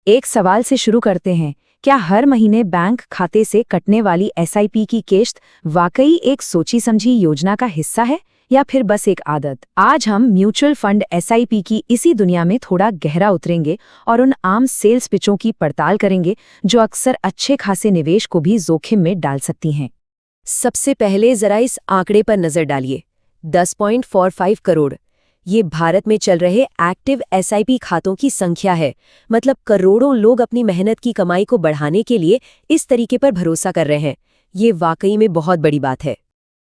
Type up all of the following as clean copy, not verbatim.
एक सवाल से शुरू करते हैं। क्या हर महीने बैंक खाते से कटने वाली एसआईपी की किश्त वाकई एक सोची समझी योजना का हिस्सा है या फिर बस एक आदत? आज हम म्यूचुअल फंड एसआईपी की इसी दुनिया में थोड़ा गहरा उतरेंगे और उन आम सेल्स पिचों की पड़ताल करेंगे जो अक्सर अच्छे खासे निवेश को भी जोखिम में डाल सकती हैं। सबसे पहले जरा इस आंकड़े पर नजर डालिए। 10.45 करोड़ ये भारत में चल रहे एक्टिव एसआईपी खातों की संख्या है। मतलब करोड़ों लोग अपनी मेहनत की कमाई को बढ़ाने के लिए इस तरीके पर भरोसा कर रहे हैं। ये वाकई में बहुत बड़ी बात है।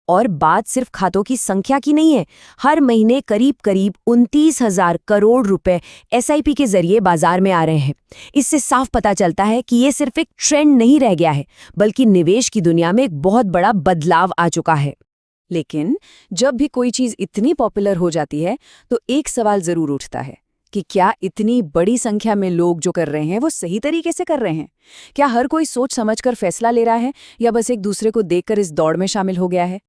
और बात सिर्फ खातों की संख्या की नहीं है। हर महीने करीब करीब 29,000 करोड़ रुपए एसआईपी के जरिए बाजार में आ रहे हैं। इससे साफ पता चलता है कि ये सिर्फ एक ट्रेंड नहीं रह गया है, बल्कि निवेश की दुनिया में एक बहुत बड़ा बदलाव आ चुका है। लेकिन जब भी कोई चीज इतनी पॉपुलर हो जाती है तो एक सवाल जरूर उठता है कि क्या इतनी बड़ी संख्या में लोग जो कर रहे हैं वो सही तरीके से कर रहे हैं? क्या हर कोई सोच समझकर फैसला ले रहा है या बस एक दूसरे को देखकर इस दौड़ में शामिल हो गया है?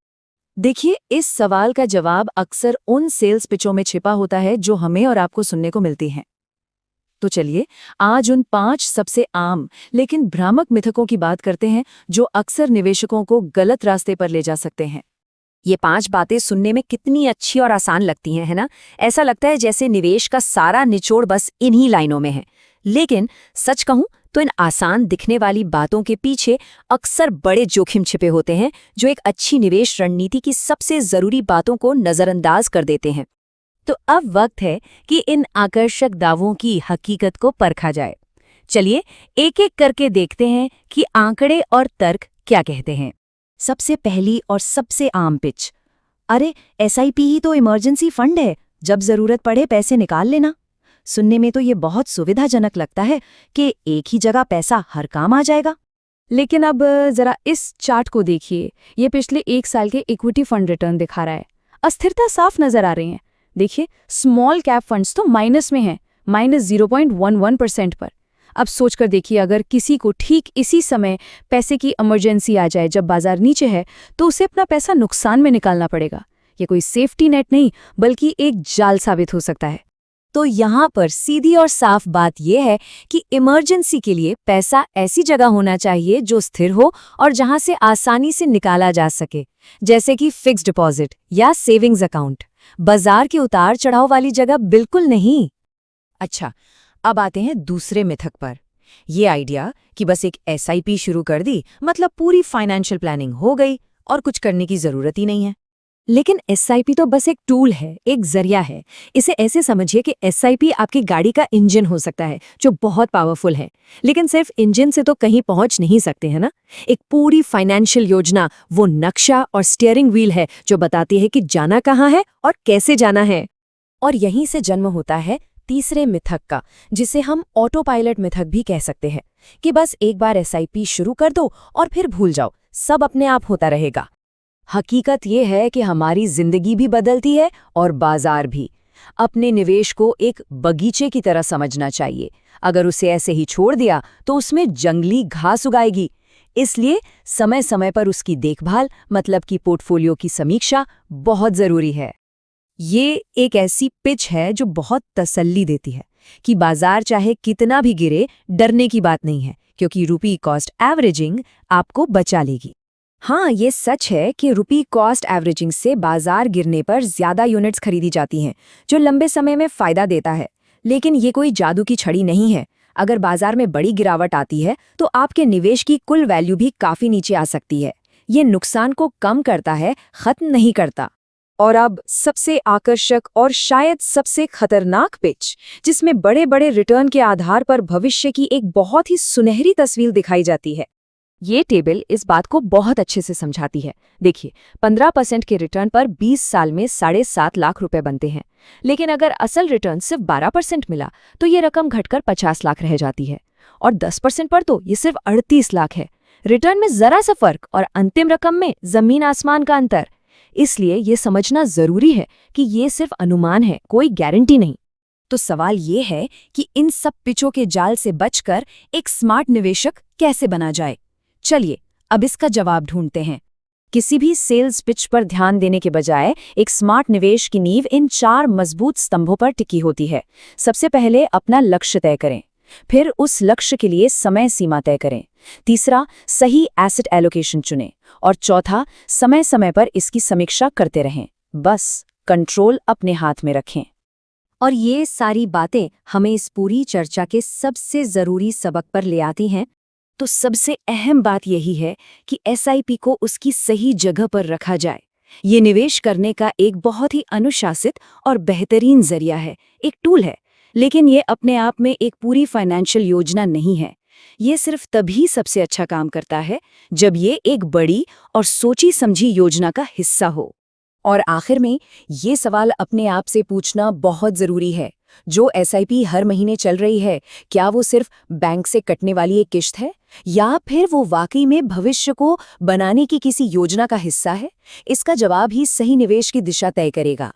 देखिए, इस सवाल का जवाब अक्सर उन सेल्स पिचों में छिपा होता है जो हमें और आपको सुनने को मिलती हैं। तो चलिए आज उन 5 सबसे आम लेकिन भ्रामक मिथकों की बात करते हैं जो अक्सर निवेशकों को गलत रास्ते पर ले जा सकते हैं। ये 5 बातें सुनने में कितनी अच्छी और आसान लगती हैं, है ना? ऐसा लगता है जैसे निवेश का सारा निचोड़ बस इन्हीं लाइनों में है। लेकिन सच कहूं तो इन आसान दिखने वाली बातों के पीछे अक्सर बड़े जोखिम छिपे होते हैं जो एक अच्छी निवेश रणनीति की सबसे जरूरी बातों को नजरअंदाज कर देते हैं। तो अब वक्त है कि इन आकर्षक दावों की हकीकत को परखा जाए। चलिए एक एक करके देखते हैं कि आंकड़े और तर्क क्या कहते हैं। सबसे पहली और सबसे आम पिच, अरे एसआईपी ही तो इमरजेंसी फंड है, जब जरूरत पड़े पैसे निकाल लेना। सुनने में तो ये बहुत सुविधाजनक लगता है कि एक ही जगह पैसा हर काम आ जाएगा। लेकिन अब जरा इस चार्ट को देखिए। ये पिछले 1 साल के इक्विटी फंड रिटर्न दिखा रहा है। अस्थिरता साफ नजर आ रही है। देखिए, स्मॉल कैप फंड्स तो माइनस में हैं, -0.11% पर। अब सोचकर देखिए, अगर किसी को ठीक इसी समय पैसे की इमरजेंसी आ जाए जब बाजार नीचे है, तो उसे अपना पैसा नुकसान में निकालना पड़ेगा। ये कोई सेफ्टी नेट नहीं बल्कि एक जाल साबित हो सकता है। तो यहाँ पर सीधी और साफ बात यह है कि इमरजेंसी के लिए पैसा ऐसी जगह होना चाहिए जो स्थिर हो और जहां से आसानी से निकाला जा सके, जैसे कि फिक्स्ड डिपॉजिट या सेविंग्स अकाउंट। बाजार के उतार चढ़ाव वाली जगह बिल्कुल नहीं। अच्छा, अब आते हैं दूसरे मिथक पर। ये आइडिया कि बस एक एसआईपी शुरू कर दी मतलब पूरी फाइनेंशियल प्लानिंग हो गई और कुछ करने की जरूरत ही नहीं है। लेकिन एसआईपी तो बस एक टूल है, एक जरिया है। इसे ऐसे समझिए कि एसआईपी आपकी गाड़ी का इंजन हो सकता है जो बहुत पावरफुल है, लेकिन सिर्फ इंजन से तो कहीं पहुंच नहीं सकते, है ना? एक पूरी फाइनेंशियल योजना वो नक्शा और स्टीयरिंग व्हील है जो बताती है कि जाना कहाँ है और कैसे जाना है। और यहीं से जन्म होता है तीसरे मिथक का, जिसे हम ऑटो पायलट मिथक भी कह सकते हैं, कि बस एक बार एसआईपी शुरू कर दो और फिर भूल जाओ, सब अपने आप होता रहेगा। हकीकत ये है कि हमारी जिंदगी भी बदलती है और बाजार भी। अपने निवेश को एक बगीचे की तरह समझना चाहिए। अगर उसे ऐसे ही छोड़ दिया तो उसमें जंगली घास उगाएगी। इसलिए समय समय पर उसकी देखभाल मतलब कि पोर्टफोलियो की समीक्षा बहुत जरूरी है। ये एक ऐसी पिच है जो बहुत तसल्ली देती है कि बाजार चाहे कितना भी गिरे, डरने की बात नहीं है, क्योंकि रुपी कॉस्ट एवरेजिंग आपको बचा लेगी। हाँ, ये सच है कि रुपी कॉस्ट एवरेजिंग से बाजार गिरने पर ज्यादा यूनिट्स खरीदी जाती हैं, जो लंबे समय में फायदा देता है। लेकिन ये कोई जादू की छड़ी नहीं है। अगर बाजार में बड़ी गिरावट आती है तो आपके निवेश की कुल वैल्यू भी काफी नीचे आ सकती है। ये नुकसान को कम करता है, खत्म नहीं करता। और अब सबसे आकर्षक और शायद सबसे खतरनाक पिच, जिसमें बड़े बड़े रिटर्न के आधार पर भविष्य की एक बहुत ही सुनहरी तस्वीर दिखाई जाती है। ये टेबल इस बात को बहुत अच्छे से समझाती है। देखिए, 15% के रिटर्न पर 20 साल में 7.5 लाख रुपए बनते हैं। लेकिन अगर असल रिटर्न सिर्फ 12% मिला तो ये रकम घटकर 50 लाख रह जाती है। और 10% पर तो ये सिर्फ 38 लाख है। रिटर्न में जरा सा फर्क और अंतिम रकम में जमीन आसमान का अंतर। इसलिए ये समझना जरूरी है कि ये सिर्फ अनुमान है, कोई गारंटी नहीं। तो सवाल ये है कि इन सब पिचों के जाल से बचकर एक स्मार्ट निवेशक कैसे बना जाए। चलिए अब इसका जवाब ढूंढते हैं। किसी भी सेल्स पिच पर ध्यान देने के बजाय एक स्मार्ट निवेश की नींव इन 4 मजबूत स्तंभों पर टिकी होती है। सबसे पहले अपना लक्ष्य तय करें। फिर उस लक्ष्य के लिए समय सीमा तय करें। तीसरा, सही एसेट एलोकेशन चुनें। और चौथा, समय समय पर इसकी समीक्षा करते रहें। बस कंट्रोल अपने हाथ में रखें। और ये सारी बातें हमें इस पूरी चर्चा के सबसे ज़रूरी सबक पर ले आती हैं। तो सबसे अहम बात यही है कि एसआईपी को उसकी सही जगह पर रखा जाए। ये निवेश करने का एक बहुत ही अनुशासित और बेहतरीन जरिया है, एक टूल है, लेकिन ये अपने आप में एक पूरी फाइनेंशियल योजना नहीं है। ये सिर्फ तभी सबसे अच्छा काम करता है जब ये एक बड़ी और सोची समझी योजना का हिस्सा हो। और आखिर में ये सवाल अपने आप से पूछना बहुत ज़रूरी है, जो एसआईपी हर महीने चल रही है, क्या वो सिर्फ बैंक से कटने वाली एक किश्त है, या फिर वो वाकई में भविष्य को बनाने की किसी योजना का हिस्सा है? इसका जवाब ही सही निवेश की दिशा तय करेगा।